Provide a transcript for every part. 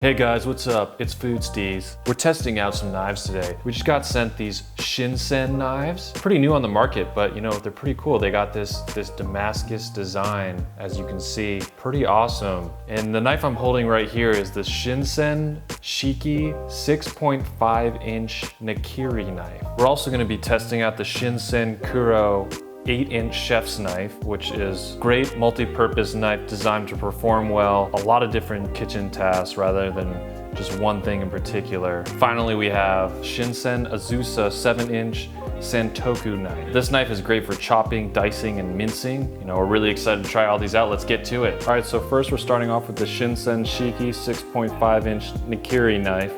Hey guys, what's up? It's Food Steez. We're testing out some knives today. We just got sent these Shinsen knives. Pretty new on the market, but you know, they're pretty cool. They got this Damascus design, as you can see. Pretty awesome. And the knife I'm holding right here is the Shinsen Shiki 6.5 inch Nakiri knife. We're also gonna be testing out the Shinsen Kuro 8-inch chef's knife, which is great multi-purpose knife designed to perform well, a lot of different kitchen tasks rather than just one thing in particular. Finally, we have Shinsen Azusa 7-inch Santoku knife. This knife is great for chopping, dicing, and mincing. You know, we're really excited to try all these out. Let's get to it. All right, so first we're starting off with the Shinsen Shiki 6.5-inch Nakiri knife.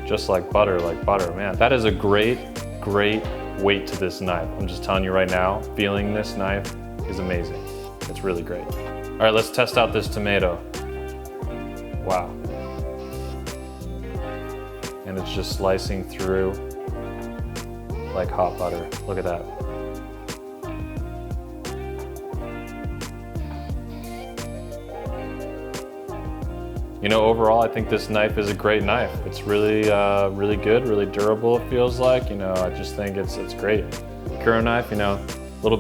Just like butter, man. That is a great weight to this knife. I'm just telling you right now, feeling this knife is amazing. It's really great. All right, let's test out this tomato. Wow. And it's just slicing through like hot butter. Look at that. You know, overall, I think this knife is a great knife. It's really good, really durable, it feels like. You know, I just think it's great. Kuro knife, you know, a little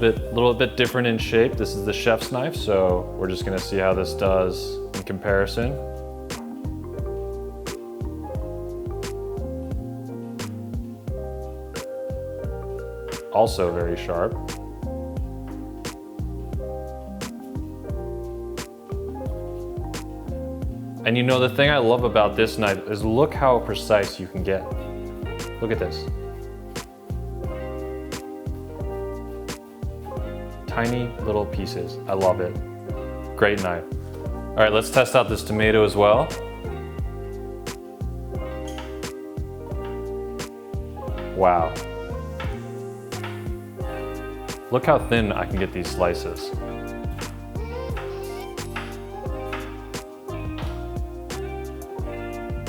bit different in shape. This is the chef's knife, so we're just gonna see how this does in comparison. Also very sharp. And you know, the thing I love about this knife is look how precise you can get. Look at this. Tiny little pieces. I love it. Great knife. All right, let's test out this tomato as well. Wow. Look how thin I can get these slices.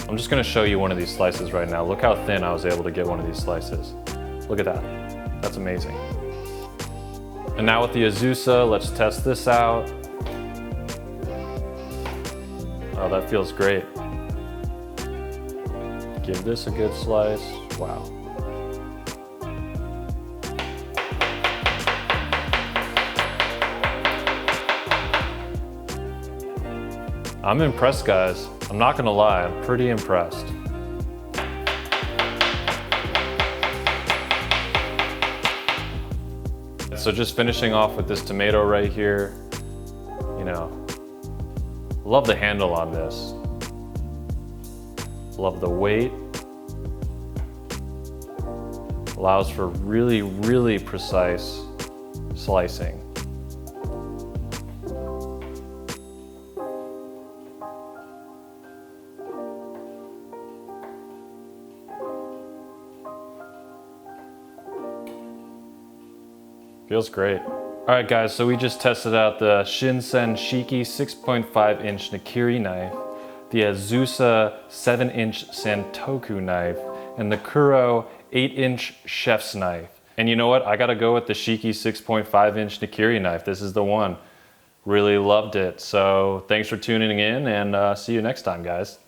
I'm just gonna show you one of these slices right now. Look how thin I was able to get one of these slices. Look at that, that's amazing. And now with the Azusa, let's test this out. Oh, that feels great. Give this a good slice, wow. I'm impressed, guys. I'm not gonna lie, I'm pretty impressed. So just finishing off with this tomato right here, you know, love the handle on this. Love the weight. Allows for really precise slicing. Feels great. All right guys, so we just tested out the Shinsen Shiki 6.5 inch Nakiri knife, the Azusa 7-inch Santoku knife, and the Kuro 8-inch chef's knife. And you know what? I gotta go with the Shiki 6.5 inch Nakiri knife. This is the one. Really loved it. So thanks for tuning in and see you next time, guys.